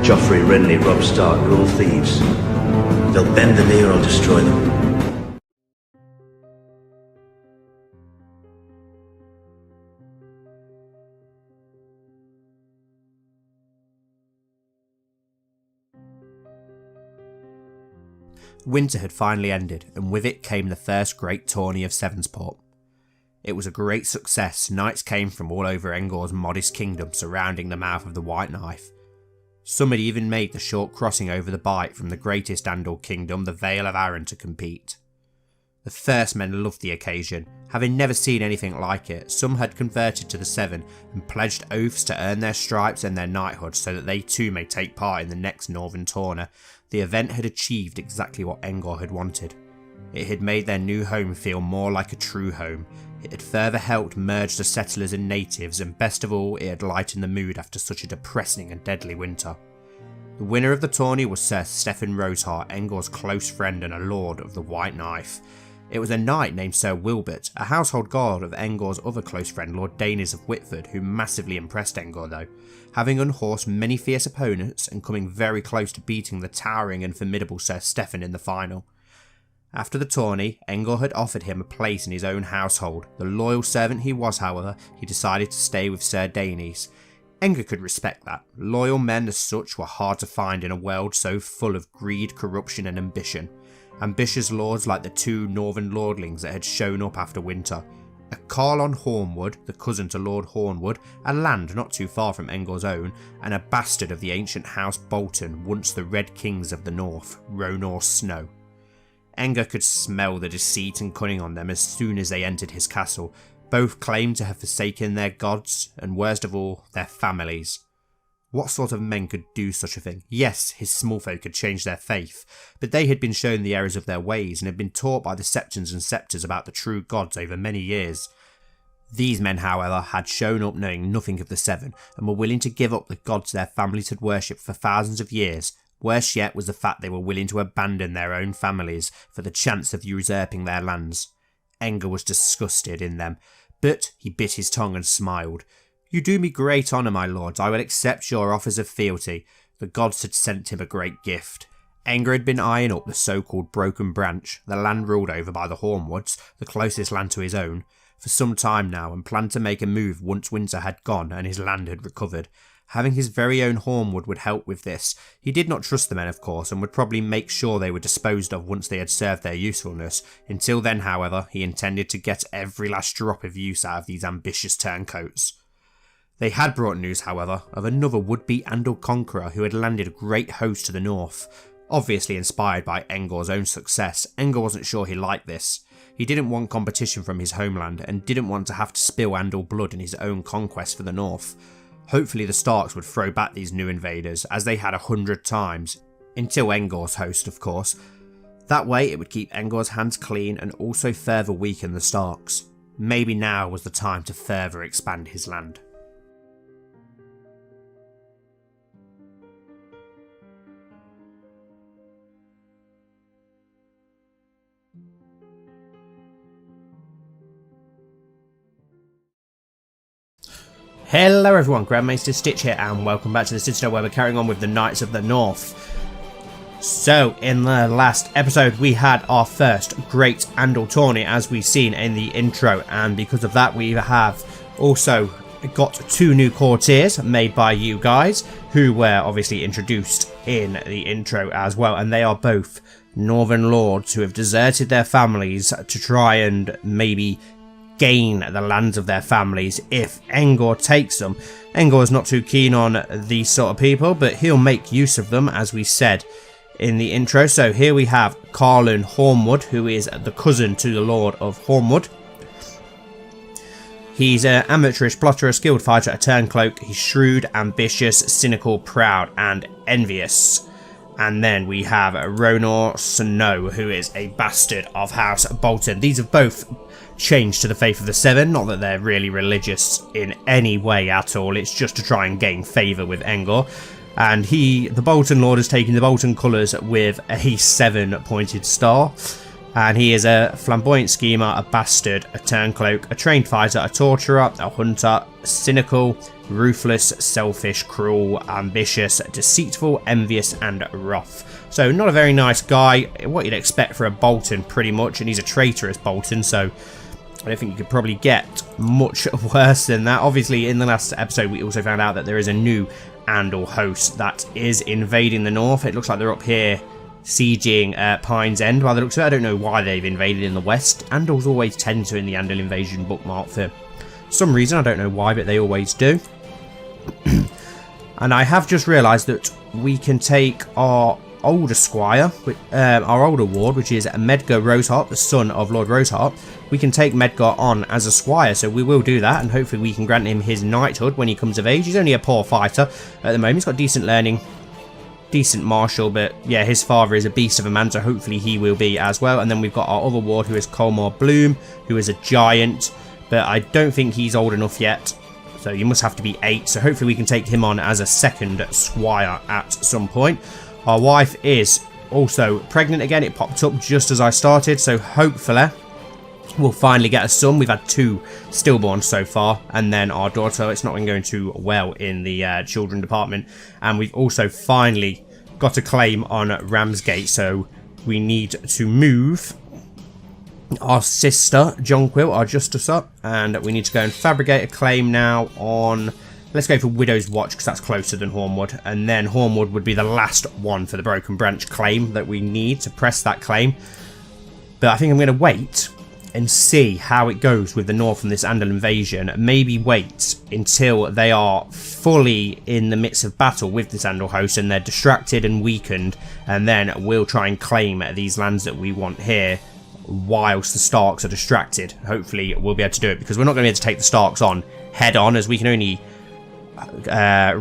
Joffrey, Renly, Robb Stark are all thieves. They'll bend the knee or I'll destroy them. Winter had finally ended, and with it came the first great tourney of Sevensport. It was a great success. Knights came from all over Engor's modest kingdom surrounding the mouth of the White Knife. Some had even made the short crossing over the Bight from the greatest Andal kingdom, the Vale of Arryn, to compete. The first men loved the occasion, having never seen anything like it. Some had converted to the Seven and pledged oaths to earn their stripes and their knighthood so that they too may take part in the next Northern tourney. The event had achieved exactly what Engor had wanted. It had made their new home feel more like a true home. It had further helped merge the settlers and natives, and best of all, it had lightened the mood after such a depressing and deadly winter. The winner of the tourney was Sir Stephen Roseheart, Engor's close friend and a lord of the White Knife. It was a knight named Sir Wilbert, a household god of Engor's other close friend Lord Danis of Whitford, who massively impressed Engor though, having unhorsed many fierce opponents and coming very close to beating the towering and formidable Sir Stephen in the final. After the tourney, Engor had offered him a place in his own household. The loyal servant he was, however, he decided to stay with Sir Danis. Engor could respect that. Loyal men as such were hard to find in a world so full of greed, corruption and ambition. Ambitious lords like the two northern lordlings that had shown up after winter. A Carlon Hornwood, the cousin to Lord Hornwood, a land not too far from Engor's own, and a bastard of the ancient House Bolton, once the Red Kings of the North, Rhoynar Snow. Engor could smell the deceit and cunning on them as soon as they entered his castle. Both claimed to have forsaken their gods, and worst of all, their families. What sort of men could do such a thing? Yes, his small folk had changed their faith, but they had been shown the errors of their ways and had been taught by the Septons and Scepters about the true gods over many years. These men, however, had shown up knowing nothing of the Seven, and were willing to give up the gods their families had worshipped for thousands of years. Worse yet was the fact they were willing to abandon their own families for the chance of usurping their lands. Engor was disgusted in them, but he bit his tongue and smiled. "You do me great honour, my lords. I will accept your offers of fealty." The gods had sent him a great gift. Engor had been eyeing up the so-called Broken Branch, the land ruled over by the Hornwoods, the closest land to his own, for some time now, and planned to make a move once winter had gone and his land had recovered. Having his very own Hornwood would help with this. He did not trust the men, of course, and would probably make sure they were disposed of once they had served their usefulness. Until then, however, he intended to get every last drop of use out of these ambitious turncoats. They had brought news, however, of another would-be Andal conqueror who had landed a great host to the north. Obviously inspired by Engor's own success, Engor wasn't sure he liked this. He didn't want competition from his homeland, and didn't want to have to spill Andal blood in his own conquest for the north. Hopefully the Starks would throw back these new invaders, as they had 100 times. Until Engor's host, of course. That way it would keep Engor's hands clean and also further weaken the Starks. Maybe now was the time to further expand his land. Hello everyone, Grand Maester Stitch here, and welcome back to the Citadel, where we're carrying on with the Knights of the North. So, in the last episode we had our first great Andal tourney, as we've seen in the intro, and because of that we have also got two new courtiers made by you guys, who were obviously introduced in the intro as well, and they are both Northern Lords who have deserted their families to try and maybe gain the lands of their families if Engor takes them. Engor is not too keen on these sort of people, but he'll make use of them, as we said in the intro. So here we have Carlon Hornwood, who is the cousin to the Lord of Hornwood. He's an amateurish plotter, a skilled fighter, a turncloak. He's shrewd, ambitious, cynical, proud, and envious. And then we have Rhoynar Snow, who is a bastard of House Bolton. These have both changed to the faith of the Seven, not that they're really religious in any way at all, it's just to try and gain favour with Engor. And the Bolton Lord, has taken the Bolton colours with a 7 pointed star. And he is a flamboyant schemer, a bastard, a turncloak, a trained fighter, a torturer, a hunter, cynical, ruthless, selfish, cruel, ambitious, deceitful, envious, and wrath. So not a very nice guy, what you'd expect for a Bolton pretty much, and he's a traitorous Bolton, so I don't think you could probably get much worse than that. Obviously, in the last episode, we also found out that there is a new Andal host that is invading the north. It looks like they're up here sieging Pine's End. By the looks of it, I don't know why they've invaded in the west. Andals always tend to in the Andal invasion bookmark for some reason. I don't know why, but they always do. And I have just realised that we can take our older squire, our older ward, which is Medgar Roseheart, the son of Lord Roseheart. We can take Medgar on as a squire, so we will do that, and hopefully we can grant him his knighthood when he comes of age. He's only a poor fighter at the moment. He's got decent learning, decent martial, but yeah, his father is a beast of a man, so hopefully he will be as well. And then we've got our other ward, who is Colmore Bloom, who is a giant, but I don't think he's old enough yet, so you must have to be 8, so hopefully we can take him on as a second squire at some point. Our wife is also pregnant again. It popped up just as I started, so hopefully we'll finally get a son. We've had 2 stillborns so far, and then our daughter. It's not been going too well in the children department, and we've also finally got a claim on Ramsgate, so we need to move our sister Jonquil, our justice, up, and we need to go and fabricate a claim now on, let's go for Widow's Watch because that's closer than Hornwood, and then Hornwood would be the last one for the Broken Branch claim that we need to press that claim. But I think I'm going to wait and see how it goes with the North and this Andal invasion. Maybe wait until they are fully in the midst of battle with this Andal host and they're distracted and weakened, and then we'll try and claim these lands that we want here whilst the Starks are distracted. Hopefully we'll be able to do it, because we're not going to be able to take the Starks on head on, as we can only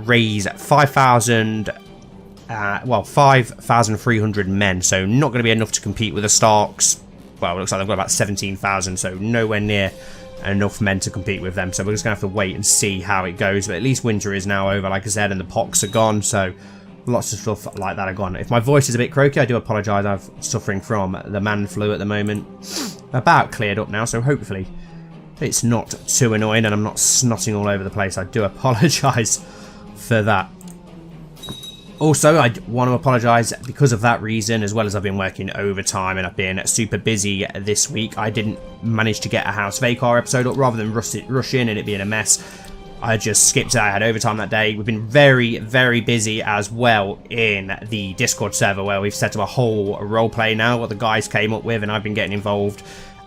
raise 5,300 men, so not going to be enough to compete with the Starks. Well, it looks like they've got about 17,000, so nowhere near enough men to compete with them. So we're just going to have to wait and see how it goes. But at least winter is now over, like I said, and the pox are gone, so lots of stuff like that are gone. If my voice is a bit croaky, I do apologise. I'm suffering from the man flu at the moment. About cleared up now, so hopefully it's not too annoying and I'm not snotting all over the place. I do apologise for that. Also, I want to apologise because of that reason, as well as I've been working overtime and I've been super busy this week. I didn't manage to get a House Vacar episode up. Rather than rush in and it being a mess, I just skipped it. I had overtime that day. We've been very, very busy as well in the Discord server, where we've set up a whole roleplay now, what the guys came up with, and I've been getting involved.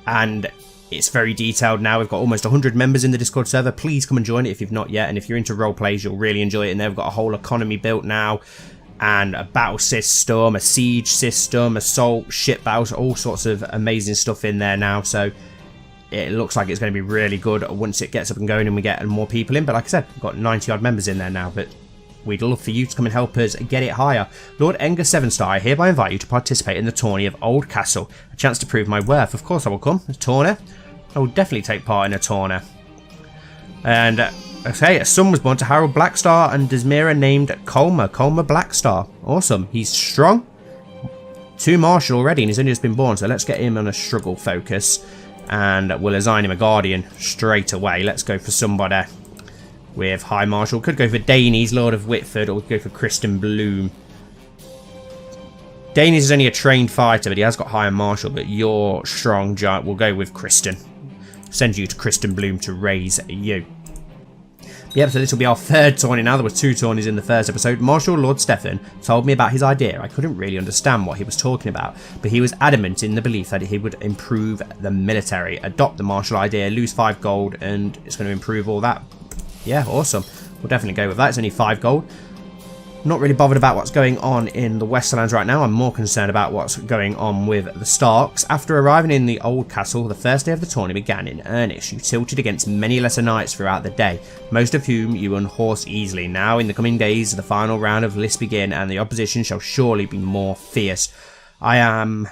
And it's very detailed now. We've got almost 100 members in the Discord server. Please come and join it if you've not yet. And if you're into roleplays, you'll really enjoy it. And they've got a whole economy built now, and a battle system, a siege system, assault, ship battles, all sorts of amazing stuff in there now. So it looks like it's going to be really good once it gets up and going and we get more people in. But like I said, we've got 90 odd members in there now, but we'd love for you to come and help us get it higher. Lord Enger 7-star, I hereby invite you to participate in the tourney of Old Castle. A chance to prove my worth. Of course I will come. A tourney? I will definitely take part in a tourney. And okay, a son was born to Harold Blackstar and Desmira named Colmer Blackstar. Awesome. He's strong. 2 martial already, and he's only just been born, so let's get him on a struggle focus. And we'll assign him a guardian straight away. Let's go for somebody with high martial. Could go for Danes, Lord of Whitford, or we could go for Kristen Bloom. Danes is only a trained fighter, but he has got higher martial, but you're strong giant. We'll go with Kristen. Send you to Kristen Bloom to raise you. Yep, so this will be our 3rd tourney now. There were 2 tourneys in the first episode. Marshal Lord Stefan told me about his idea. I couldn't really understand what he was talking about, but he was adamant in the belief that he would improve the military. Adopt the martial idea, lose 5 gold, and it's going to improve all that. Yeah, awesome. We'll definitely go with that. It's only 5 gold. Not really bothered about what's going on in the Westerlands right now. I'm more concerned about what's going on with the Starks. After arriving in the Old Castle, the first day of the tourney began in earnest. You tilted against many lesser knights throughout the day, most of whom you unhorsed easily. Now, in the coming days, the final round of lists begin, and the opposition shall surely be more fierce. I am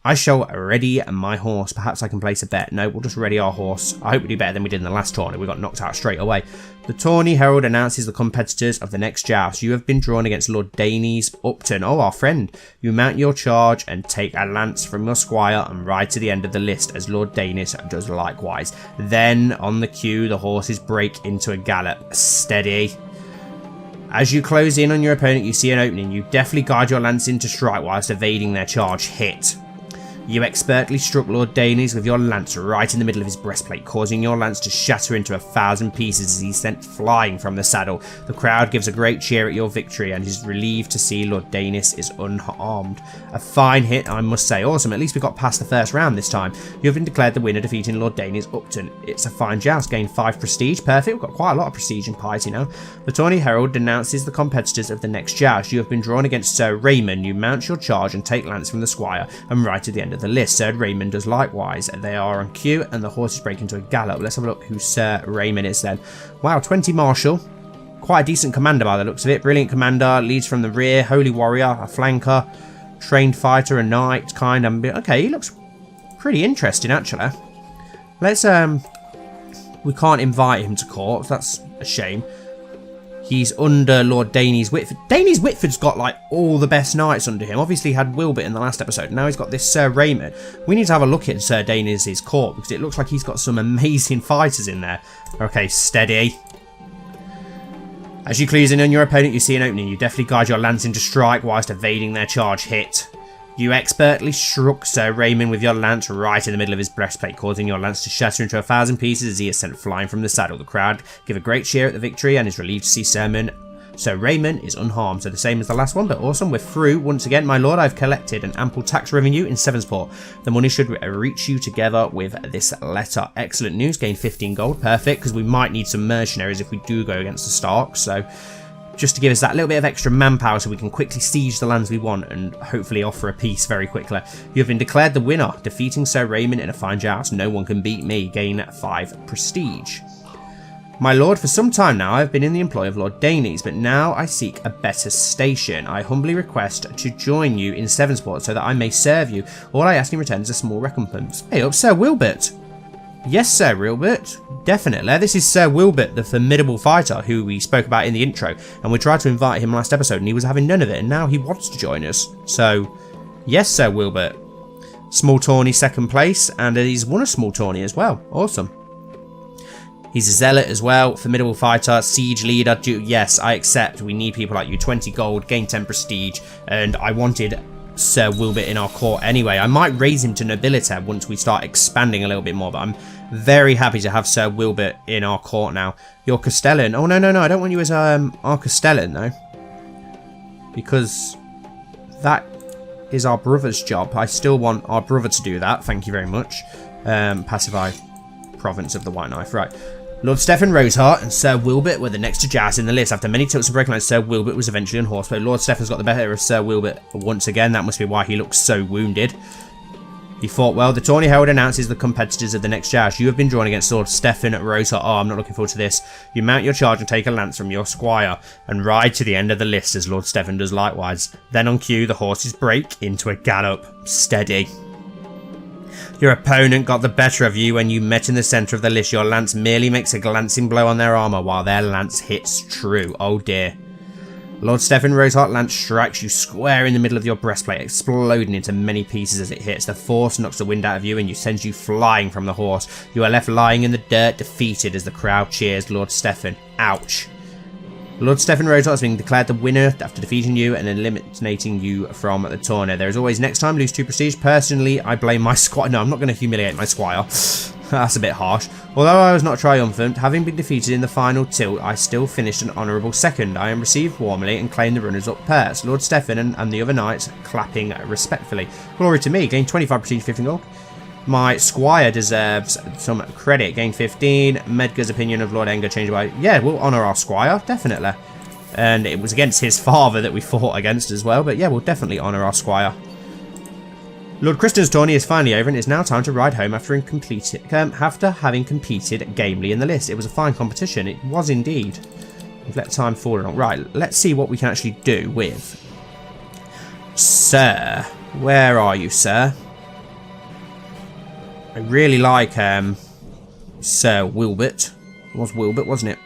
I shall ready my horse. Perhaps I can place a bet. No, we'll just ready our horse. I hope we do better than we did in the last tourney. We got knocked out straight away. The tourney herald announces the competitors of the next joust. You have been drawn against Lord Danes Upton. Oh, our friend. You mount your charge and take a lance from your squire and ride to the end of the list as Lord Danes does likewise. Then, on the cue, the horses break into a gallop. Steady. As you close in on your opponent, you see an opening. You deftly guide your lance into strike whilst evading their charge. Hit. You expertly struck Lord Danes with your lance right in the middle of his breastplate, causing your lance to shatter into 1,000 pieces as he's sent flying from the saddle. The crowd gives a great cheer at your victory and is relieved to see Lord Danes is unharmed. A fine hit, I must say. Awesome, at least we got past the first round this time. You have been declared the winner, defeating Lord Danes Upton. It's a fine joust, gained 5 prestige. Perfect, we've got quite a lot of prestige and piety now. The tourney herald denounces the competitors of the next joust. You have been drawn against Sir Raymond. You mount your charge and take lance from the squire and ride to the end of the list. Sir Raymond does likewise. They are on cue and the horses break into a gallop. Let's have a look who Sir Raymond is then. Wow, 20 martial. Quite a decent commander by the looks of it. Brilliant commander, leads from the rear, holy warrior, a flanker, trained fighter, a knight, kind of. Okay, he looks pretty interesting actually. Let's we can't invite him to court, so that's a shame. He's under Lord Danes Whitford. Danes Whitford's got like all the best knights under him. Obviously he had Wilbert in the last episode. Now he's got this Sir Raymond. We need to have a look at Sir Danes' court because it looks like he's got some amazing fighters in there. Okay, steady. As you close in on your opponent, you see an opening. You deftly guide your lance into strike whilst evading their charge. Hit. You expertly struck Sir Raymond with your lance right in the middle of his breastplate, causing your lance to shatter into 1,000 pieces as he is sent flying from the saddle. The crowd give a great cheer at the victory and is relieved to see Sir Raymond is unharmed, so the same as the last one, but awesome. We're through once again. My lord, I've collected an ample tax revenue in Sevensport. The money should reach you together with this letter. Excellent news. Gain 15 gold. Perfect, because we might need some mercenaries if we do go against the Starks, so just to give us that little bit of extra manpower so we can quickly siege the lands we want and hopefully offer a peace very quickly. You have been declared the winner, defeating Sir Raymond in a fine joust. No one can beat me. Gain 5 prestige. My lord, for some time now I have been in the employ of Lord Danes, but now I seek a better station. I humbly request to join you in Sevensport so that I may serve you. All I ask in return is a small recompense. Hey up, Sir Wilbert. Yes, Sir Wilbert, definitely. This is Sir Wilbert, the formidable fighter who we spoke about in the intro, and we tried to invite him last episode and he was having none of it, and now he wants to join us. So, yes, Sir Wilbert. Small tourney, second place, and he's won a small tourney as well. Awesome. He's a zealot as well, formidable fighter, siege leader. Yes, I accept. We need people like you. 20 gold, gain 10 prestige, and I wanted Sir Wilbert in our court anyway. I might raise him to nobility once we start expanding a little bit more, but I'm very happy to have Sir Wilbert in our court now. You're Castellan. Oh, no, I don't want you as our Castellan, though, because that is our brother's job. I still want our brother to do that. Thank you very much. Pacify province of the White Knife. Right. Lord Stephen Roseheart and Sir Wilbert were the next to joust in the list. After many tilts and breaking lines, Sir Wilbert was eventually unhorsed, but Lord Stephen's got the better of Sir Wilbert once again. That must be why he looks so wounded. He fought well. The tourney herald announces the competitors of the next joust. You have been drawn against Lord Stephen Roseheart. Oh, I'm not looking forward to this. You mount your charge and take a lance from your squire and ride to the end of the list as Lord Stephen does likewise. Then on cue, the horses break into a gallop. Steady. Your opponent got the better of you when you met in the centre of the list. Your lance merely makes a glancing blow on their armour while their lance hits true. Oh dear. Lord Stephen Roseheart lance strikes you square in the middle of your breastplate, exploding into many pieces as it hits. The force knocks the wind out of you and you sends you flying from the horse. You are left lying in the dirt, defeated as the crowd cheers Lord Stephen. Ouch. Lord Stephen Roseheart has been declared the winner after defeating you and eliminating you from the tournament. There is always next time, lose 2 prestige. Personally, I blame my squire. No, I'm not going to humiliate my squire. That's a bit harsh. Although I was not triumphant, having been defeated in the final tilt, I still finished an honourable second. I am received warmly and claim the runners-up purse. Lord Stephen and the other knights clapping respectfully. Glory to me, gain 25 prestige, 15 gold. My squire deserves some credit. Gain 15. Medgar's opinion of Lord Enger changed by... Yeah, we'll honour our squire, definitely. And it was against his father that we fought against as well. But yeah, we'll definitely honour our squire. Lord Kristen's tourney is finally over and it's now time to ride home after having competed gamely in the list. It was a fine competition. It was indeed. We've let time fall along. Right, let's see what we can actually do with... Sir. Where are you, sir? I really like Sir Wilbert. It was Wilbert, wasn't it?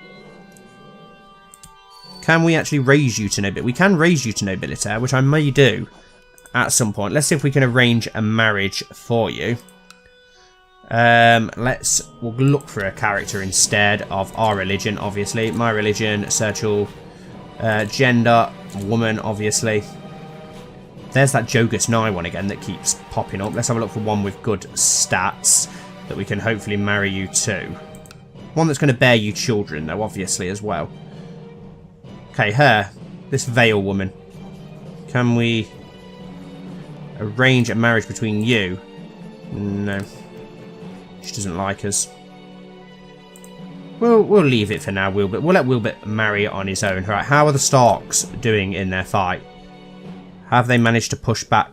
Can we actually raise you to nobility? We can raise you to nobility, which I may do at some point. Let's see if we can arrange a marriage for you. We'll look for a character instead of our religion, obviously. My religion, Serchal, gender, woman, obviously. There's that Jogus Nye one again that keeps popping up. Let's have a look for one with good stats that we can hopefully marry you to. One that's going to bear you children, though, obviously, as well. Okay, her. This Vale woman. Can we arrange a marriage between you? No. She doesn't like us. We'll leave it for now, Wilbert. We'll let Wilbert marry on his own. Right, how are the Starks doing in their fight? Have they managed to push back?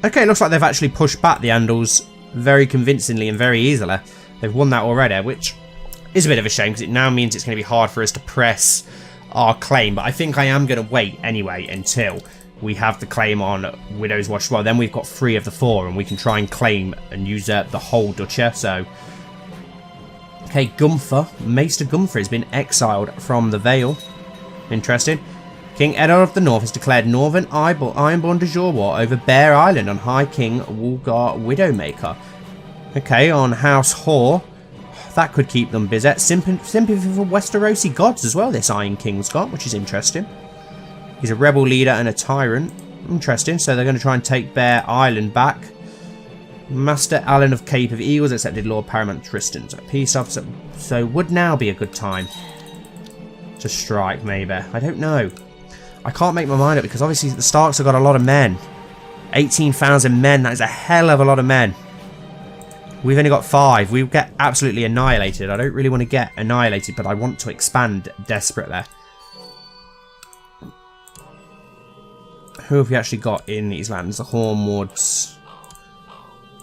Okay, it looks like they've actually pushed back the Andals very convincingly and very easily. They've won that already, which is a bit of a shame because it now means it's going to be hard for us to press our claim. But I think I am going to wait anyway until we have the claim on Widow's Watch as well. Then we've got 3 of the 4 and we can try and claim and usurp the whole duchy. So, okay, Gunther. Maester Gunther has been exiled from the Vale. Interesting. King Eddard of the North has declared Northern Ironborn de jure war over Bear Island on High King Wulgar Widowmaker. Okay, on House Hoare. That could keep them busy. Sympathy for Westerosi gods as well, this Iron King's got, which is interesting. He's a rebel leader and a tyrant. Interesting, so they're going to try and take Bear Island back. Master Allen of Cape of Eagles accepted Lord Paramount Tristan's peace officer. So would now be a good time to strike, maybe. I don't know. I can't make my mind up because obviously the Starks have got a lot of men. 18,000 men, that is a hell of a lot of men. We've only got 5. We get absolutely annihilated. I don't really want to get annihilated, but I want to expand desperately. Who have we actually got in these lands? The Hornwoods,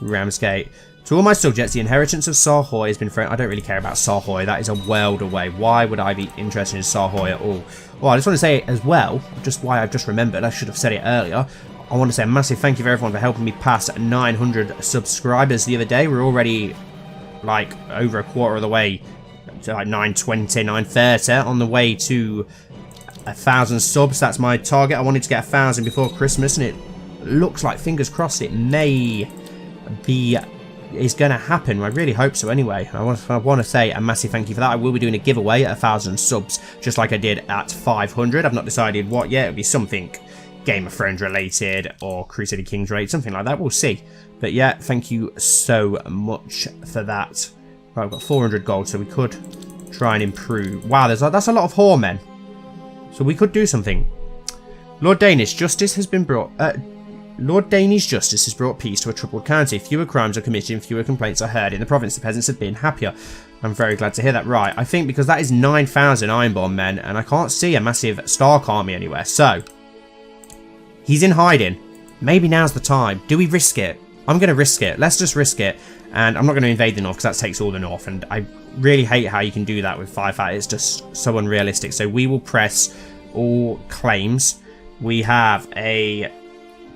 Ramsgate. To all my subjects, the inheritance of Sarhoy has been thrown. I don't really care about Sarhoy. That is a world away. Why would I be interested in Sarhoy at all? Well, I just want to say as well, just why I've just remembered, I should have said it earlier. I want to say a massive thank you for everyone for helping me pass 900 subscribers the other day. We're already like over a quarter of the way to like 920, 930 on the way to 1,000 subs. That's my target. I wanted to get 1,000 before Christmas, and it looks like, fingers crossed, it may be is going to happen. I really hope so anyway. I want to say a massive thank you for that. I will be doing a giveaway at 1,000 subs, just like I did at 500. I've not decided what yet. It'll be something Game of Thrones related or Crusader Kings related, something like that. We'll see. But yeah, thank you so much for that. Right, I've got 400 gold, so we could try and improve. Wow, that's a lot of whoremen. So we could do something. Lord Danish Justice has brought peace to a troubled county. Fewer crimes are committed and fewer complaints are heard. In the province, the peasants have been happier. I'm very glad to hear that. Right, I think because that is 9,000 Ironborn men, and I can't see a massive Stark army anywhere. So, he's in hiding. Maybe now's the time. Do we risk it? I'm going to risk it. Let's just risk it. And I'm not going to invade the north because that takes all the north. And I really hate how you can do that with 5-5. It's just so unrealistic. So we will press all claims. We have a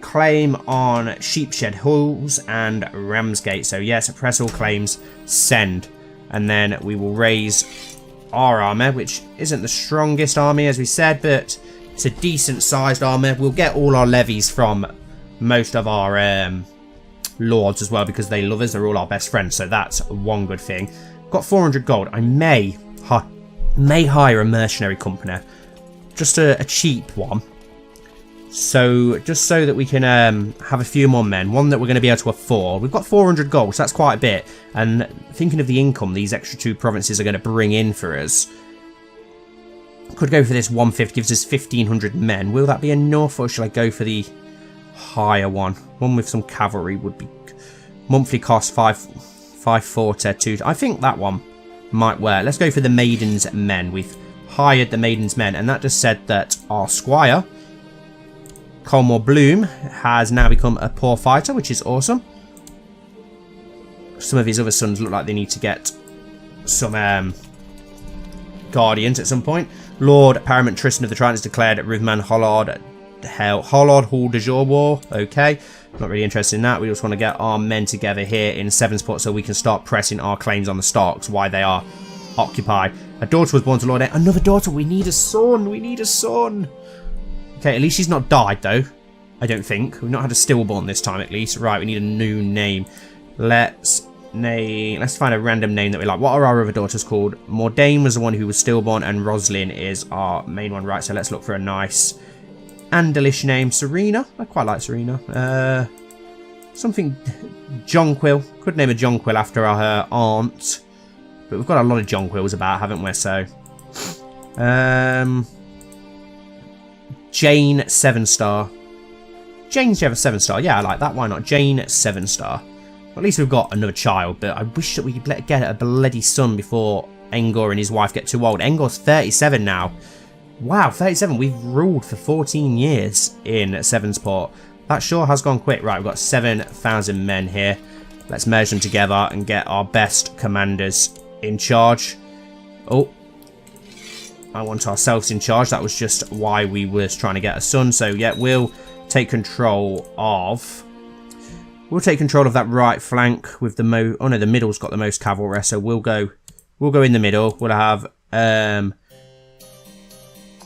claim on Sheepshed Hills and Ramsgate. So yes, press all claims, send. And then we will raise our army, which isn't the strongest army as we said, but it's a decent sized army. We'll get all our levies from most of our lords as well because they love us. They're all our best friends, so that's one good thing. Got 400 gold. I may hire a mercenary company, just a cheap one. So just so that we can have a few more men, one that we're going to be able to afford. We've got 400 gold, so that's quite a bit. And thinking of the income these extra 2 provinces are going to bring in for us, could go for this 150, gives us 1,500 men. Will that be enough, or should I go for the higher one? One with some cavalry would be monthly cost 540. I think that one might work. Let's go for the Maiden's Men. We've hired the Maiden's Men, and that just said that our squire, Colmore Bloom, has now become a poor fighter, which is awesome. Some of his other sons look like they need to get some guardians at some point. Lord Paramount Tristan of the Trident has declared Ruthman Hollard Hall de jure war. Okay. Not really interested in that. We just want to get our men together here in Sevensport so we can start pressing our claims on the Starks while they are occupied. A daughter was born to Lord A. Another daughter. We need a son. We need a son. Okay, at least she's not died, though. I don't think. We've not had a stillborn this time, at least. Right, we need a new name. Let's find a random name that we like. What are our other daughters called? Mordain was the one who was stillborn, and Roslyn is our main one. Right, so let's look for a nice Andalish name. Serena. I quite like Serena. Something Jonquil. Could name a Jonquil after her aunt. But we've got a lot of Jonquils about, haven't we? So, Jane 7-star. Jane, you have a 7-star. Yeah, I like that. Why not? Jane 7-star. Well, at least we've got another child, but I wish that we could get a bloody son before Engor and his wife get too old. Engor's 37 now. Wow, 37. We've ruled for 14 years in Sevensport. That sure has gone quick. Right, we've got 7,000 men here. Let's merge them together and get our best commanders in charge. Oh, I want ourselves in charge. That was just why we was trying to get a son. So yeah, we'll take control of that right flank with the oh no, the middle's got the most cavalry, so we'll go in the middle. We'll have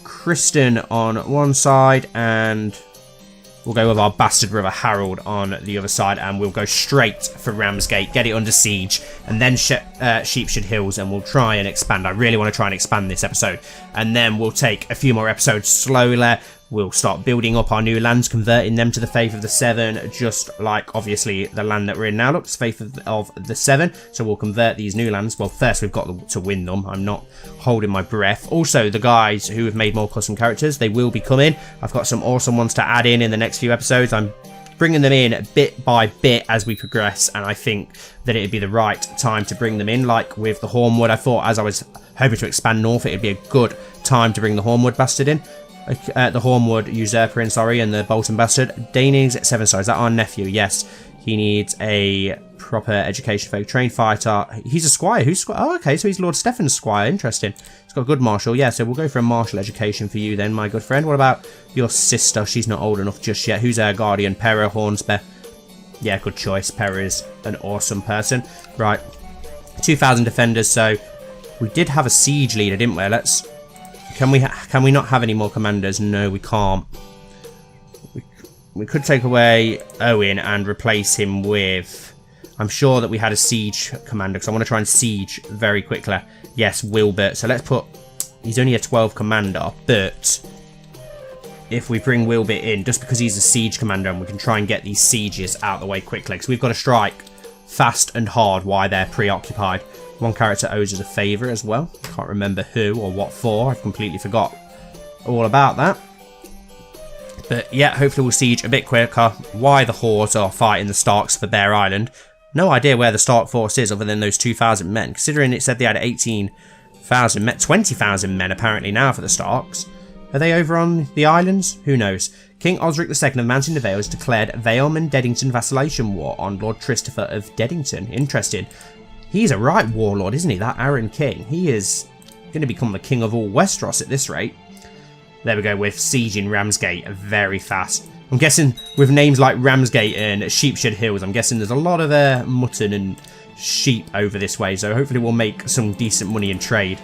Kristen on one side, and we'll go with our bastard brother Harold on the other side, and we'll go straight for Ramsgate, get it under siege, and then Sheepshead Hills, and we'll try and expand. I really want to try and expand this episode, and then we'll take a few more episodes slowly. We'll start building up our new lands, converting them to the Faith of the Seven, just like, obviously, the land that we're in now looks Faith of the Seven. So we'll convert these new lands. Well, first we've got to win them. I'm not holding my breath. Also, the guys who have made more custom characters, they will be coming. I've got some awesome ones to add in the next few episodes. I'm bringing them in bit by bit as we progress, and I think that it'd be the right time to bring them in. Like with the Hornwood, I thought as I was hoping to expand north, it'd be a good time to bring the Hornwood bastard in. The Hornwood Usurper in, sorry, and the Bolton Bastard. Daning's 7-star. Is that our nephew? Yes. He needs a proper education for a trained fighter. He's a squire. Who's squire? Oh, okay, so he's Lord Stephen's squire. Interesting. He's got a good marshal. Yeah, so we'll go for a martial education for you then, my good friend. What about your sister? She's not old enough just yet. Who's our guardian? Pera Hornsby. Yeah, good choice. Pera is an awesome person. Right. 2,000 defenders, so we did have a siege leader, didn't we? Let's... Can we not have any more commanders? No, we can't. We could take away Owen and replace him with... I'm sure that we had a siege commander, because I want to try and siege very quickly. Yes, Wilbert. So let's put... He's only a 12 commander, but... If we bring Wilbert in, just because he's a siege commander, and we can try and get these sieges out of the way quickly, because we've got to strike fast and hard while they're preoccupied. One character owes us a favour as well. Can't remember who or what for. I've completely forgot all about that. But yeah, hopefully we'll siege a bit quicker. Why the Hordes are fighting the Starks for Bear Island. No idea where the Stark force is other than those 2,000 men. Considering it said they had 18,000 men, 20,000 men apparently now for the Starks. Are they over on the islands? Who knows? King Osric II of Mountain de Vale has declared Valeman-Deddington Vacillation War on Lord Christopher of Deddington. Interesting. He's a right warlord, isn't he? That Aaron King. He is going to become the king of all Westeros at this rate. There we go, with sieging Ramsgate very fast. I'm guessing with names like Ramsgate and Sheepshead Hills, I'm guessing there's a lot of mutton and sheep over this way. So hopefully we'll make some decent money in trade.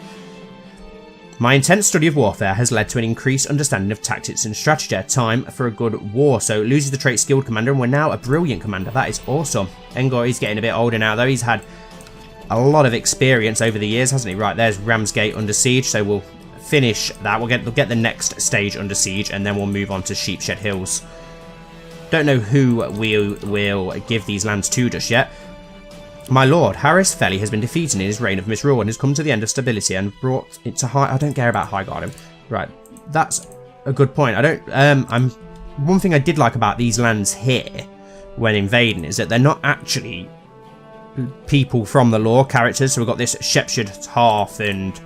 My intense study of warfare has led to an increased understanding of tactics and strategy. Time for a good war. So loses the trait skilled commander, and we're now a brilliant commander. That is awesome. Engor is getting a bit older now, though. He's had a lot of experience over the years, hasn't he? Right, there's Ramsgate under siege, so we'll finish that. We'll get the next stage under siege, and then we'll move on to Sheepshead Hills. Don't know who we will give these lands to just yet. My lord, Harris Felly has been defeated in his reign of misrule and has come to the end of stability and brought it to high... I don't care about Highgarden. Right, that's a good point. I don't... one thing I did like about these lands here when invading is that they're not actually people from the lore characters. So we've got this Shepshire Hearth and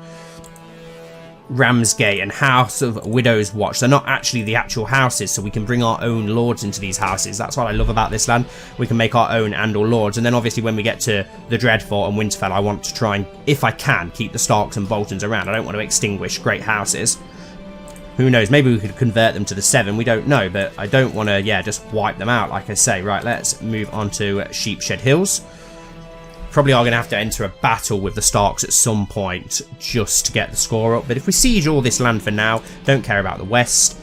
Ramsgate and House of Widow's Watch. They're not actually the actual houses, so we can bring our own lords into these houses. That's what I love about this land. We can make our own and/or lords, and then obviously when we get to the Dreadfort and Winterfell, I want to try and, if I can, keep the Starks and Boltons around. I don't want to extinguish great houses. Who knows? Maybe we could convert them to the 7. We don't know, but I don't want to, yeah, just wipe them out, like I say. Right, let's move on to Sheepshed Hills. Probably are going to have to enter a battle with the Starks at some point just to get the score up. But if we siege all this land for now, don't care about the west.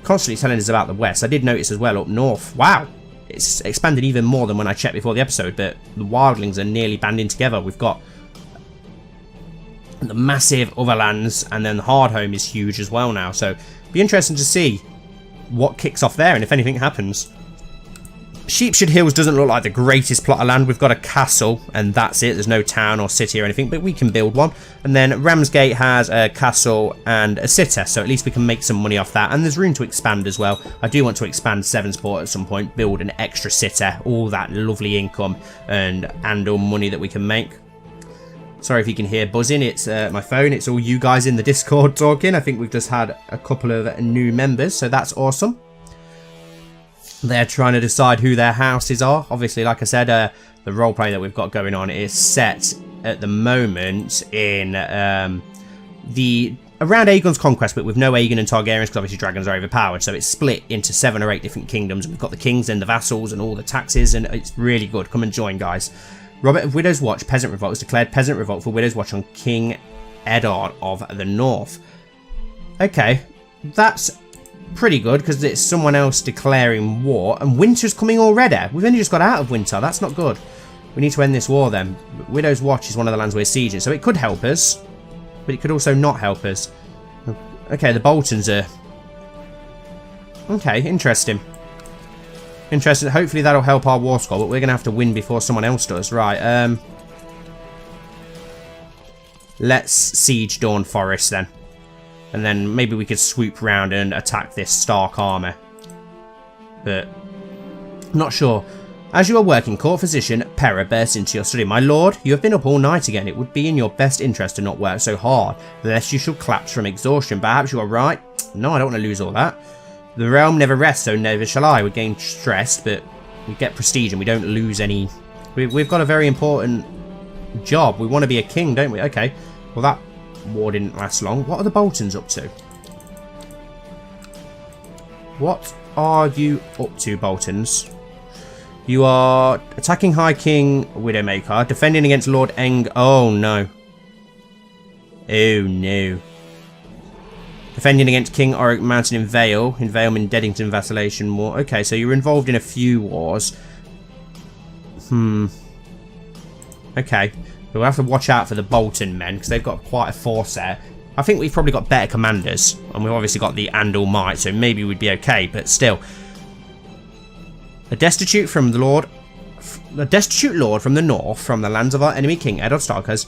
Constantly telling us about the west. I did notice as well up north. Wow, it's expanded even more than when I checked before the episode. But the wildlings are nearly banding together. We've got the massive other lands, and then the Hardhome is huge as well now. So be interesting to see what kicks off there and if anything happens. Sheepshed Hills doesn't look like the greatest plot of land. We've got a castle and that's it. There's no town or city or anything, but we can build one. And then Ramsgate has a castle and a city, so at least we can make some money off that. And there's room to expand as well. I do want to expand Sevensport at some point, build an extra city, all that lovely income and all money that we can make. Sorry if you can hear buzzing, it's my phone. It's all you guys in the Discord talking. I think we've just had a couple of new members, so that's awesome. They're trying to decide who their houses are. Obviously, like I said, the roleplay that we've got going on is set at the moment in around Aegon's conquest, but with no Aegon and Targaryens, because obviously dragons are overpowered. So it's split into 7 or 8 different kingdoms. We've got the kings and the vassals and all the taxes, and it's really good. Come and join, guys. Robert of Widow's Watch, Peasant Revolt, has declared Peasant Revolt for Widow's Watch on King Eddard of the North. Okay, that's pretty good because it's someone else declaring war, and winter's coming already. We've only just got out of winter. That's not good. We need to end this war then. Widow's Watch is one of the lands we're sieging, so it could help us, but it could also not help us. Okay, the Boltons are... Okay, interesting. Interesting. Hopefully that'll help our war score, but we're going to have to win before someone else does. Right, let's siege Dawn Forest then. And then maybe we could swoop round and attack this Stark army. But, I'm not sure. As you are working, court physician Pera bursts into your study. My lord, you have been up all night again. It would be in your best interest to not work so hard, lest you should collapse from exhaustion. Perhaps you are right. No, I don't want to lose all that. The realm never rests, so never shall I. We gain stressed, but we get prestige and we don't lose any. We've got a very important job. We want to be a king, don't we? Okay. Well, that war didn't last long. What are the Boltons up to? What are you up to, Boltons? You are attacking High King Widowmaker, defending against Lord Eng. Oh no. Oh no. Defending against King Oric Mountain in Vale, Invaleman, Deddington, Vacillation War. Okay, so you're involved in a few wars. Okay. We'll have to watch out for the Bolton men, because they've got quite a force there. I think we've probably got better commanders, and we've obviously got the Andal Might, so maybe we'd be okay, but still. A destitute lord from the north, from the lands of our enemy King Eddard Stark, has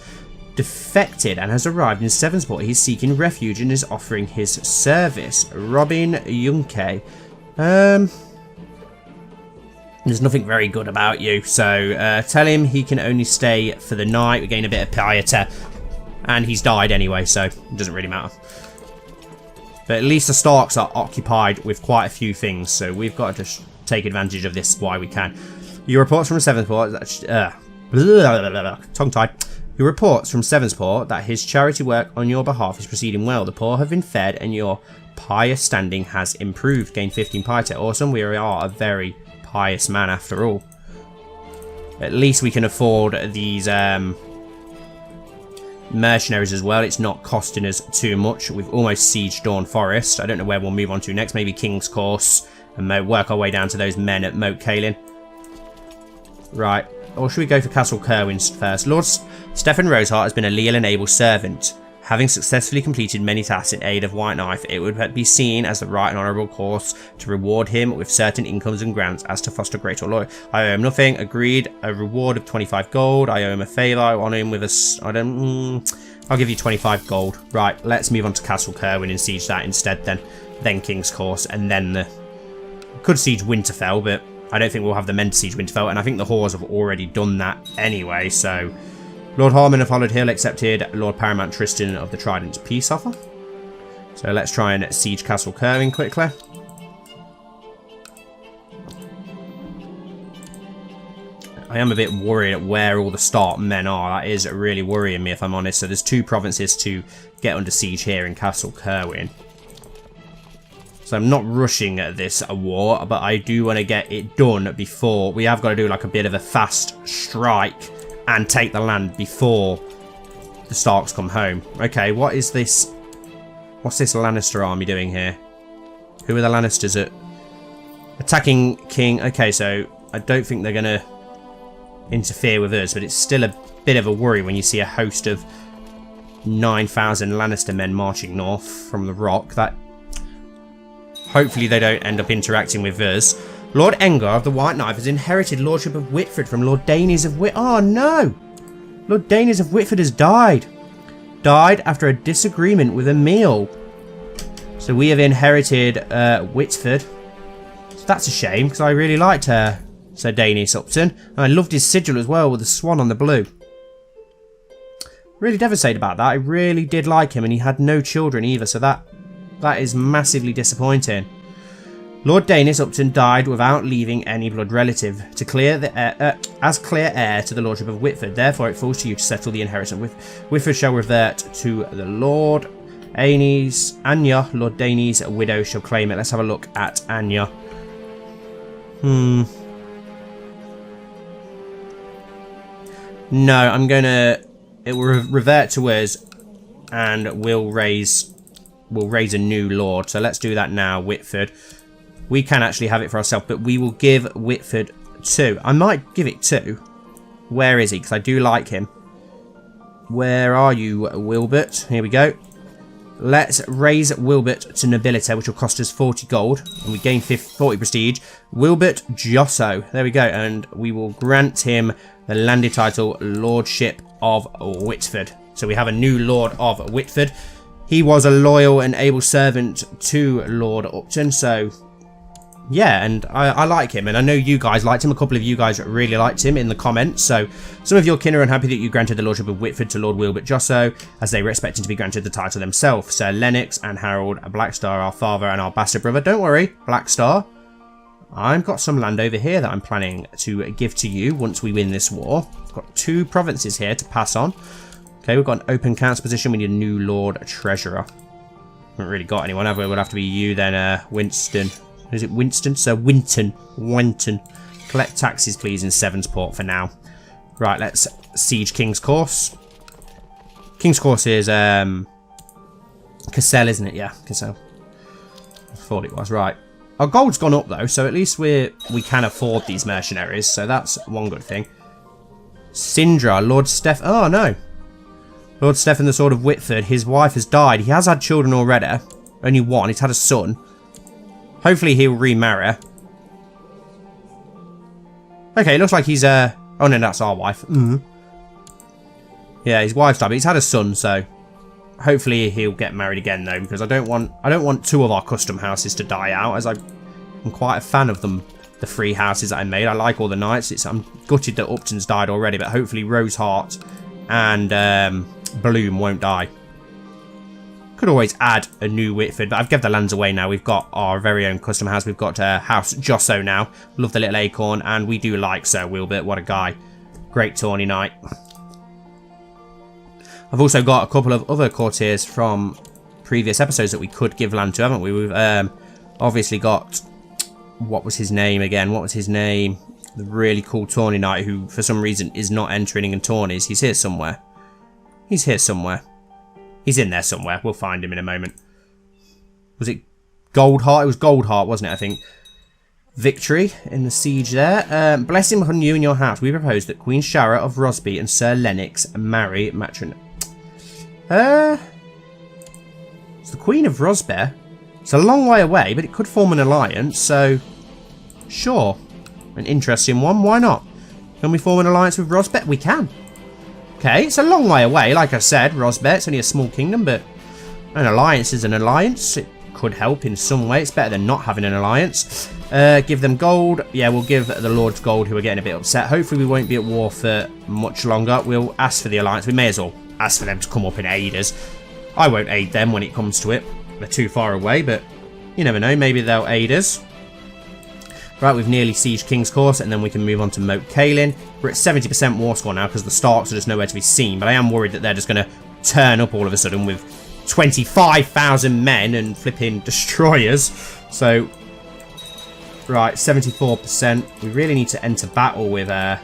defected and has arrived in Sevensport. He's seeking refuge and is offering his service. Robin Junke. There's nothing very good about you, so tell him he can only stay for the night. We gain a bit of piety, and he's died anyway, so it doesn't really matter. But at least the Starks are occupied with quite a few things, so we've got to just take advantage of this while we can. Your reports from Sevensport, tongue-tied. Your reports from Sevensport that his charity work on your behalf is proceeding well. The poor have been fed, and your pious standing has improved. Gain 15 piety. Awesome. We are a very pious man after all. At least we can afford these mercenaries as well. It's not costing us too much. We've almost sieged Dawn Forest. I don't know where we'll move on to next. Maybe King's Course and work our way down to those men at Moat Cailin. Right. Or should we go for Castle Kerwin first? Lord Stefan Roseheart has been a leal and able servant. Having successfully completed many tasks in aid of White Knife, it would be seen as the right and honourable course to reward him with certain incomes and grants as to foster greater loyalty. I owe him nothing. Agreed. A reward of 25 gold. I owe him a favour. I honour him with a... I'll give you 25 gold. Right, let's move on to Castle Kerwin and siege that instead then. Then King's Course, and then the... Could siege Winterfell, but I don't think we'll have the men to siege Winterfell, and I think the Whores have already done that anyway, so... Lord Harmon of Hollowed Hill accepted Lord Paramount Tristan of the Trident's peace offer. So let's try and siege Castle Kerwin quickly. I am a bit worried at where all the Stark men are. That is really worrying me, if I'm honest. So there's 2 provinces to get under siege here in Castle Kerwin. So I'm not rushing at this war, but I do want to get it done before. We have got to do like a bit of a fast strike and take the land before the Starks come home. Okay, what is this? What's this Lannister army doing here? Who are the Lannisters at? Attacking King. Okay, so I don't think they're going to interfere with us, but it's still a bit of a worry when you see a host of 9,000 Lannister men marching north from the rock. That hopefully they don't end up interacting with us. Lord Engar of the White Knife has inherited Lordship of Whitford from Lord Danes of Whitford. Oh no! Lord Danes of Whitford has died. Died after a disagreement with Emil. So we have inherited Whitford. So that's a shame, because I really liked Sir Danis Upton. And I loved his sigil as well, with the swan on the blue. Really devastated about that. I really did like him, and he had no children either, so that is massively disappointing. Lord Danis Upton died without leaving any blood relative to clear the as clear heir to the Lordship of Whitford. Therefore, it falls to you to settle the inheritance. Whitford shall revert to the Lord. Anya, Lord Danis' widow, shall claim it. Let's have a look at Anya. No, I'm gonna. It will revert to us, and we'll raise a new lord. So let's do that now, Whitford. We can actually have it for ourselves, but we will give Whitford 2. I might give it 2. Where is he? Because I do like him. Where are you, Wilbert? Here we go. Let's raise Wilbert to nobility, which will cost us 40 gold. And we gain 40 prestige. Wilbert Josso. There we go. And we will grant him the landed title Lordship of Whitford. So we have a new Lord of Whitford. He was a loyal and able servant to Lord Upton, so yeah, and I like him, and I know you guys liked him. A couple of you guys really liked him in the comments, so some of your kin are unhappy that you granted the Lordship of Whitford to Lord Wilbert Josso, as they were expecting to be granted the title themselves. Sir Lennox and Harold Blackstar, our father and our bastard brother. Don't worry, Blackstar. I've got some land over here that I'm planning to give to you once we win this war. I've got 2 provinces here to pass on. Okay, we've got an open council position. We need a new Lord Treasurer. Haven't really got anyone, have we? It would have to be you then, Winston. Is it Winston? Sir Winton. Winton. Collect taxes, please, in Sevensport for now. Right, let's siege King's Course. King's Course is, Cassel, isn't it? Yeah, Cassel. I thought it was. Right. Our gold's gone up, though, so at least we can afford these mercenaries, so that's one good thing. Sindra, Lord Steph... Oh, no. Lord Stephen the Sword of Whitford, his wife has died. He has had children already. Only one. He's had a son. Hopefully he'll remarry. Okay, looks like he's oh no, that's our wife. Yeah, his wife's died, but he's had a son, so hopefully he'll get married again though, because I don't want 2 of our custom houses to die out, as I'm quite a fan of them. The 3 houses that I made. I like all the knights. I'm gutted that Upton's died already, but hopefully Roseheart and Bloom won't die. Could always add a new Whitford, but I've given the lands away now. We've got our very own custom house. We've got House Josso now. Love the little acorn, and we do like Sir Wilbert. What a guy. Great tawny knight. I've also got a couple of other courtiers from previous episodes that we could give land to, haven't we? We've obviously got... What was his name again? What was his name? The really cool tawny knight who, for some reason, is not entering in tawnies. He's here somewhere. He's here somewhere. He's in there somewhere. We'll find him in a moment. Was it Goldheart? It was Goldheart, wasn't it, I think? Victory in the siege there. Blessing upon you and your house. We propose that Queen Shara of Rosby and Sir Lennox marry Matron. It's the Queen of Rosby. It's a long way away, but it could form an alliance, so... Sure. An interesting one. Why not? Can we form an alliance with Rosbet? We can. Okay, it's a long way away. Like I said, Rosbet's only a small kingdom, but an alliance is an alliance. It could help in some way. It's better than not having an alliance. Give them gold. Yeah, we'll give the Lords gold, who are getting a bit upset. Hopefully we won't be at war for much longer. We'll ask for the alliance. We may as well ask for them to come up and aid us. I won't aid them when it comes to it. They're too far away, but you never know. Maybe they'll aid us. Right, we've nearly sieged King's Course, and then we can move on to Moat Cailin. We're at 70% war score now because the Starks are just nowhere to be seen, but I am worried that they're just going to turn up all of a sudden with 25,000 men and flipping destroyers. So, right, 74%. We really need to enter battle with an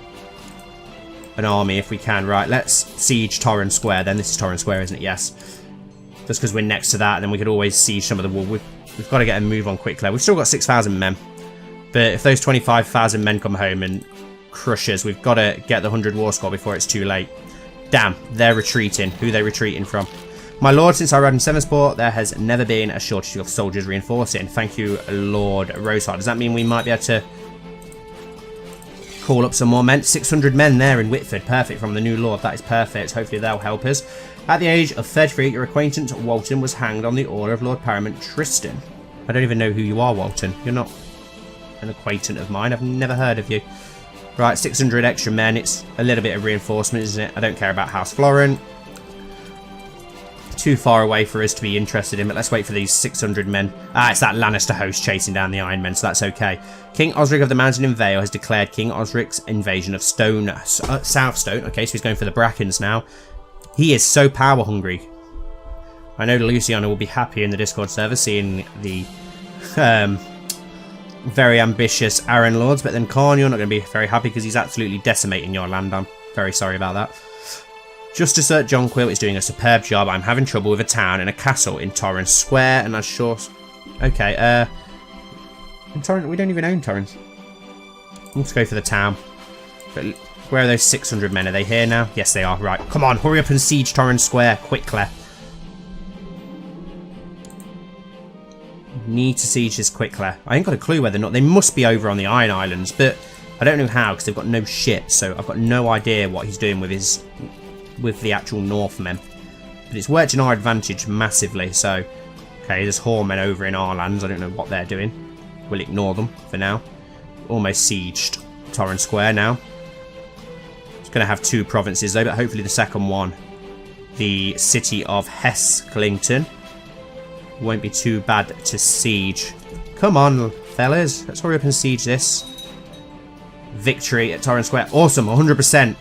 army if we can. Right, let's siege Torrens Square then. This is Torrens Square, isn't it? Yes. Just because we're next to that, and then we could always siege some of the wall. We've got to get a move on quickly. We've still got 6,000 men. But if those 25,000 men come home and crush us, we've got to get the 100 war score before it's too late. Damn, they're retreating. Who are they retreating from? My lord, since I arrived in Sevensport, there has never been a shortage of soldiers reinforcing. Thank you, Lord Rosehart. Does that mean we might be able to call up some more men? 600 men there in Whitford. Perfect, from the new lord. That is perfect. Hopefully they'll help us. At the age of 33, your acquaintance Walton was hanged on the order of Lord Paramount Tristan. I don't even know who you are, Walton. You're not an acquaintance of mine. I've never heard of you. Right, 600 extra men. It's a little bit of reinforcement, isn't it? I don't care about House Florent. Too far away for us to be interested in, but let's wait for these 600 men. Ah, it's that Lannister host chasing down the Iron Men, so that's okay. King Osric of the Mountain in Vale has declared King Osric's invasion of Southstone. Okay, so he's going for the Brackens now. He is so power hungry. I know Luciana will be happy in the Discord server seeing the very ambitious Aaron Lords, but then Khan, you're not going to be very happy because he's absolutely decimating your land. I'm very sorry about that. Justice John Quill is doing a superb job. I'm having trouble with a town and a castle in Torrens Square, and I'm sure... Okay, in Torrens, we don't even own Torrens. Let's go for the town. But where are those 600 men? Are they here now? Yes, they are. Right, come on, hurry up and siege Torrens Square quickly. Need to siege this quickly. I ain't got a clue whether or not. They must be over on the Iron Islands, but I don't know how because they've got no shit, so I've got no idea what he's doing with his... with the actual Northmen. But it's worked in our advantage massively, so... Okay, there's Hormen over in our lands. I don't know what they're doing. We'll ignore them for now. Almost sieged Torrens Square now. It's going to have 2 provinces though, but hopefully the second one, the city of Hesklington, won't be too bad to siege. Come on, fellas. Let's hurry up and siege this. Victory at Torrens Square. Awesome, 100%.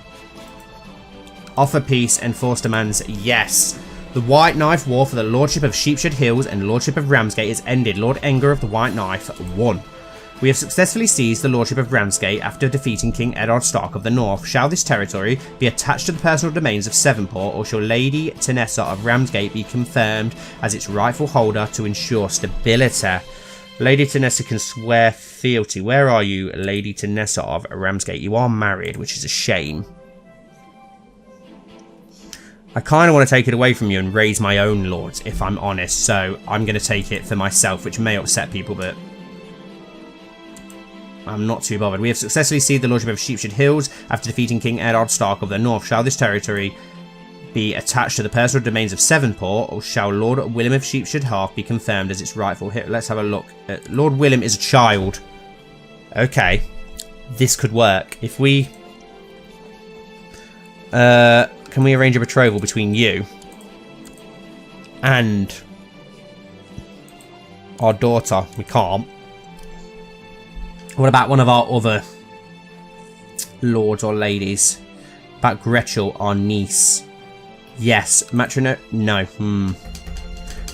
Offer peace, enforce demands, yes. The White Knife War for the Lordship of Sheepshed Hills and Lordship of Ramsgate is ended. Lord Enger of the White Knife won. We have successfully seized the Lordship of Ramsgate after defeating King Eddard Stark of the North. Shall this territory be attached to the personal domains of Sevenport, or shall Lady Tanessa of Ramsgate be confirmed as its rightful holder to ensure stability? Lady Tanessa can swear fealty. Where are you, Lady Tanessa of Ramsgate? You are married, which is a shame. I kind of want to take it away from you and raise my own lords, if I'm honest, so I'm going to take it for myself, which may upset people, but I'm not too bothered. We have successfully seized the Lordship of Sheepshed Hills after defeating King Eddard Stark of the North. Shall this territory be attached to the personal domains of Sevenport, or shall Lord Willem of Sheepshed Hearth be confirmed as its rightful hit? Let's have a look. Lord Willem is a child. Okay, this could work. If we... can we arrange a betrothal between you and our daughter? We can't. What about one of our other lords or ladies? About Gretchel, our niece? Yes. Matrono? No. I'm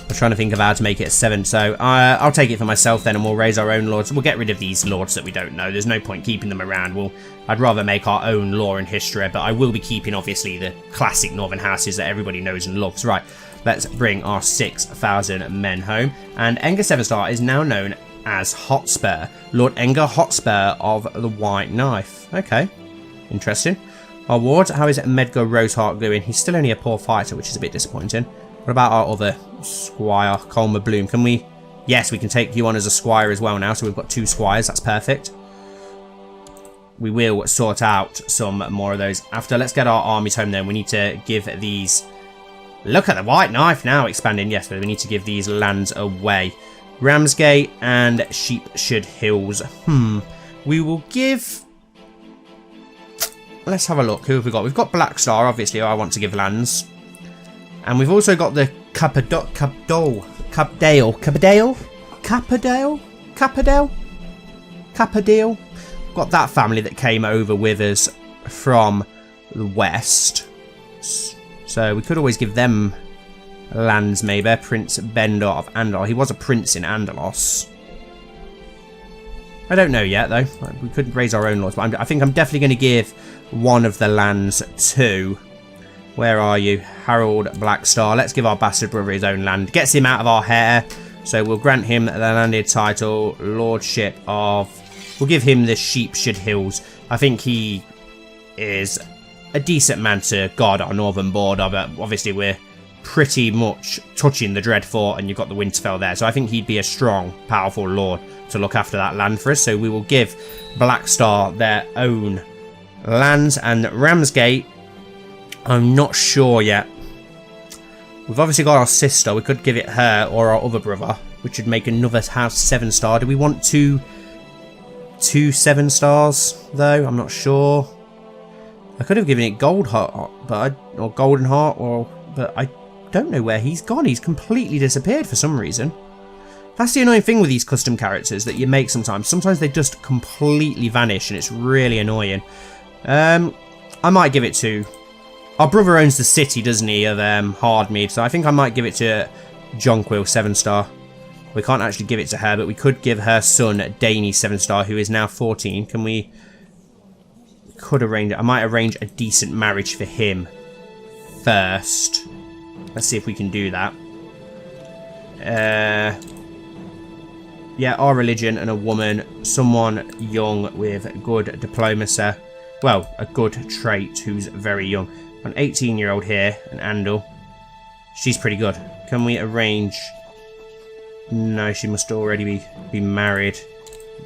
trying to think of how to make it a 7. So I'll take it for myself then, and we'll raise our own lords. We'll get rid of these lords that we don't know. There's no point keeping them around. I'd rather make our own lore and history, but I will be keeping, obviously, the classic northern houses that everybody knows and loves. Right, let's bring our 6,000 men home. And Enger Sevenstar is now known as Hotspur. Lord Enger Hotspur of the White Knife. Okay, interesting. Our ward, how is Medgar Roseheart doing? He's still only a poor fighter, which is a bit disappointing. What about our other squire, Colmer Bloom? Can we... Yes, we can take you on as a squire as well now, so we've got 2 squires. That's perfect. We will sort out some more of those after. Let's get our armies home then. We need to give these... Look at the White Knife now expanding. Yes, but we need to give these lands away. Ramsgate and Sheepshed Hills. We will give... Let's have a look. Who have we got? We've got Blackstar, obviously, who I want to give lands. And we've also got the Cappadale. Got that family that came over with us from the west. So we could always give them lands maybe. Prince Bender of Andor. He was a prince in Andalos. I don't know yet, though. We couldn't raise our own laws, but I think I'm definitely going to give one of the lands to... Where are you? Harold Blackstar. Let's give our bastard brother his own land. Gets him out of our hair. So we'll grant him the landed title, Lordship of... We'll give him the Sheepshead Hills. I think he is a decent man to guard our northern border, but obviously we're pretty much touching the Dreadfort, and you've got the Winterfell there. So I think he'd be a strong, powerful lord to look after that land for us. So we will give Blackstar their own lands, and Ramsgate, I'm not sure yet. We've obviously got our sister. We could give it her or our other brother, which would make another house 7-star. Do we want two 7-stars though? I'm not sure. I could have given it Gold Heart, or Golden Heart, but I don't know where he's gone. He's completely disappeared for some reason. That's the annoying thing with these custom characters that you make sometimes. Sometimes they just completely vanish, and it's really annoying. I might give it to... Our brother owns the city, doesn't he, of Hardmead, so I think I might give it to Jonquil 7-star. We can't actually give it to her, but we could give her son Daney 7-star, who is now 14. Can we... Could arrange... I might arrange a decent marriage for him first. Let's see if we can do that. Yeah, our religion and a woman. Someone young with good diplomacy. Well, a good trait who's very young. An 18-year-old here, an Andal. She's pretty good. Can we arrange... No, she must already be married.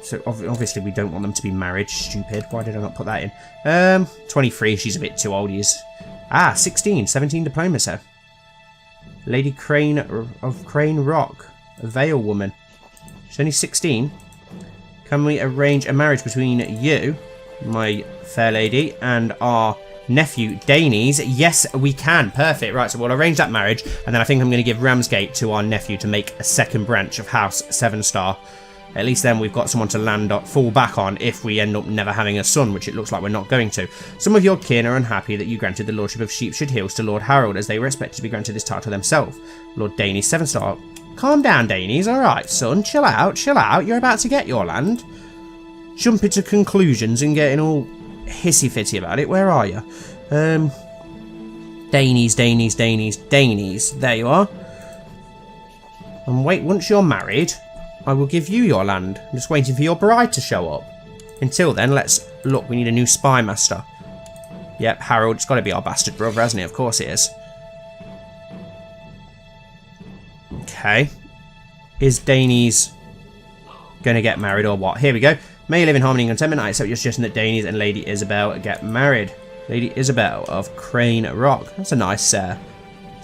So obviously we don't want them to be married. Stupid. Why did I not put that in? 23, she's a bit too old. He is. 16, 17 diplomacy. Lady Crane of Crane Rock. A Vale woman. She's only 16. Can we arrange a marriage between you, my fair lady, and our nephew, Danes? Yes, we can. Perfect. Right, so we'll arrange that marriage, and then I think I'm going to give Ramsgate to our nephew to make a second branch of House 7-star. At least then we've got someone to fall back on if we end up never having a son, which it looks like we're not going to. Some of your kin are unhappy that you granted the Lordship of Sheepshead Hills to Lord Harold, as they were expected to be granted this title themselves. Lord Danes 7-star. Calm down, Danes. Alright, son. Chill out. Chill out. You're about to get your land. Jumping to conclusions and getting all hissy-fitty about it. Where are you? Danes. There you are. And wait, once you're married, I will give you your land. I'm just waiting for your bride to show up. Until then, let's look. We need a new spy master. Yep, Harold's got to be our bastard brother, hasn't he? Of course he is. Okay. Is Danes going to get married or what? Here we go. May you live in harmony and contentment. I accept your suggestion that Danes and Lady Isabel get married. Lady Isabel of Crane Rock. That's a nice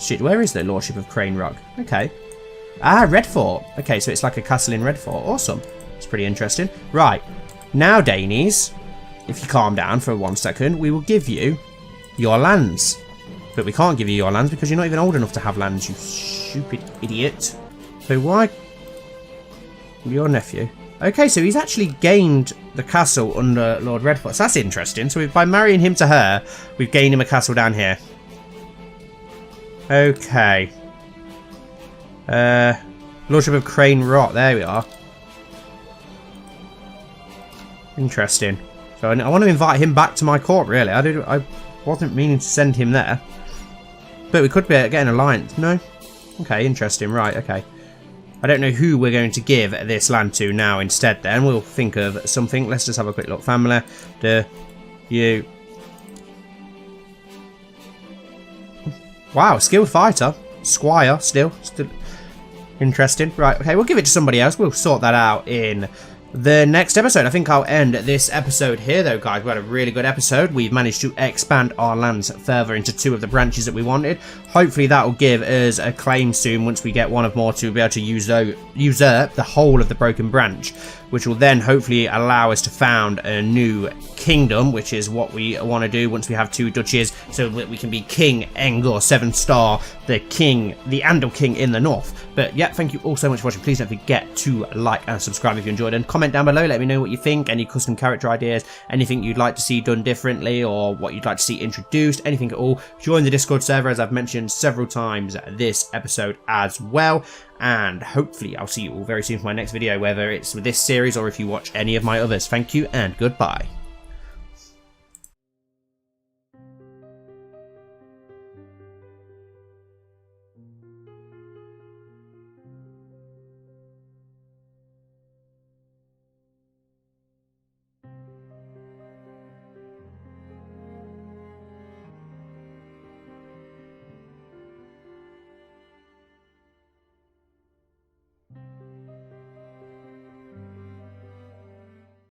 shit. Where is the Lordship of Crane Rock? Okay. Redfort. Okay, so it's like a castle in Redfort. Awesome. It's pretty interesting. Right. Now, Danes, if you calm down for 1 second, we will give you your lands. But we can't give you your lands because you're not even old enough to have lands, you stupid idiot. So why... Your nephew. Okay, so he's actually gained the castle under Lord Redfort. So that's interesting. So by marrying him to her, we've gained him a castle down here. Okay. Lordship of Crane Rock. There we are. Interesting. So I want to invite him back to my court, really. I wasn't meaning to send him there. But we could be getting an alliance. No? Okay, interesting. Right, okay. I don't know who we're going to give this land to now instead then. We'll think of something. Let's just have a quick look. Family. You. Wow, skilled fighter. Squire, still. Interesting. Right, okay, we'll give it to somebody else. We'll sort that out in the next episode. I think I'll end this episode here, though, guys. We had a really good episode. We've managed to expand our lands further into 2 of the branches that we wanted. Hopefully that will give us a claim soon once we get one of more to be able to usurp the whole of the Broken Branch. which will then hopefully allow us to found a new kingdom, which is what we want to do once we have 2 duchies, so that we can be King Engor 7-star, the king, the Andal King in the north. But yeah, thank you all so much for watching. Please don't forget to like and subscribe if you enjoyed, and comment down below, let me know what you think, any custom character ideas, anything you'd like to see done differently, or what you'd like to see introduced, anything at all. Join the Discord server, as I've mentioned several times this episode as well, and hopefully I'll see you all very soon for my next video, whether it's with this series or if you watch any of my others. Thank you and goodbye.